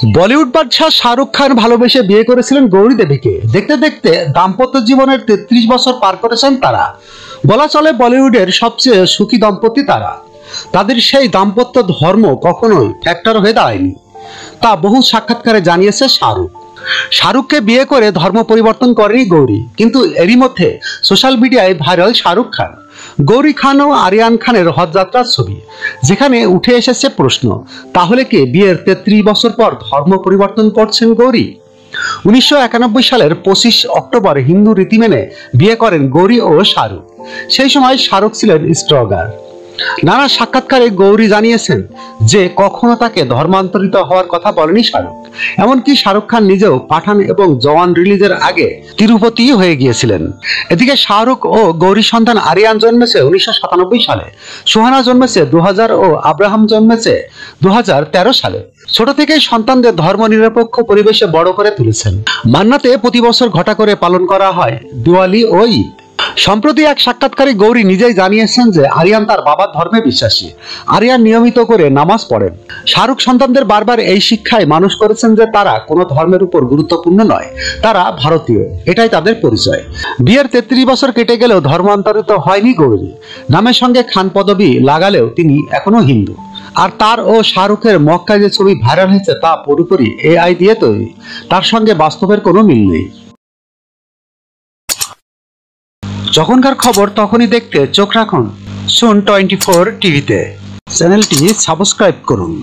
বলিউড বাদশাহ শাহরুখ খান ভালোবেসে বিয়ে করেছিলেন গৌরী দেবীকে। দেখতে দেখতে দাম্পত্য জীবনের 33 বছর পার করেছেন তারা। বলা চলে বলিউডের সবচেয়ে সুখী দম্পতি তারা। তাদের সেই দাম্পত্য ধর্ম কখনোই ফ্যাক্টর হয়ে দাঁড়ায়নি, তা বহু সাক্ষাৎকারে জানিয়েছে শাহরুখ। শাহরুখকে বিয়ে করে ধর্ম পরিবর্তন করেনি গৌরী, কিন্তু এরই মধ্যে সোশ্যাল মিডিয়ায় ভাইরাল শাহরুখ খান, গৌরী খান ও আরিয়ান খানের হজ যাত্রার ছবি, যেখানে উঠে এসেছে প্রশ্ন, তাহলে কি বিয়ের 33 বছর পর ধর্ম পরিবর্তন করছেন গৌরী? 1991 সালের 25 অক্টোবর হিন্দু রীতি মেনে বিয়ে করেন গৌরী ও শাহরুখ। সেই সময় শাহরুখ ছিলেন স্ট্রগার। নানা সাক্ষাৎকারে গৌরী জানিয়েছেন যে কখনো তাকে ধর্মান্তরিত হওয়ার কথা বলেনি শাহরুখ। এমনকি শাহরুখ খান নিজেও পাঠান এবং জওয়ান রিলিজের আগে তিরুপতি হয়ে গিয়েছিলেন। এদিকে শাহরুখ ও গৌরী সন্তান আরিয়ান জন্মেছে 1997 সালে, সুহানা জন্মেছে 2000 ও আব্রাহাম জন্মেছে 2013 সালে। ছোট থেকেই সন্তানদের ধর্মনিরপেক্ষ পরিবেশে বড় করে তুলেছেন। মান্নাতে প্রতি বছর ঘটা করে পালন করা হয় দিওয়ালি ও ঈদ। সম্প্রতি এক সাক্ষাৎকারে গৌরী নিজেই জানিয়েছেন যে আরিয়ান তার বাবার ধর্মে বিশ্বাসী। আরিয়ান নিয়মিত করে নামাজ পড়েন। শাহরুখ সন্তানদের বারবার এই শিক্ষায় মানুষ করেছেন যে তারা কোনো ধর্মের উপর গুরুত্বপূর্ণ নয়, তারা ভারতীয়, এটাই তাদের পরিচয়। বিয়ের 33 বছর কেটে গেলেও ধর্মান্তরিত হয়নি গৌরী। নামের সঙ্গে খান পদবি লাগালেও তিনি এখনো হিন্দু। আর তার ও শাহরুখের মক্কায় যে ছবি ভাইরাল হয়েছে তা পুরোপুরি AI দিয়ে তৈরি, তার সঙ্গে বাস্তবের কোনো মিল নেই। যখনকার খবর তখনই দেখতে চোখ রাখুন সুন 24 টিভিতে। চ্যানেলটি সাবস্ক্রাইব করুন।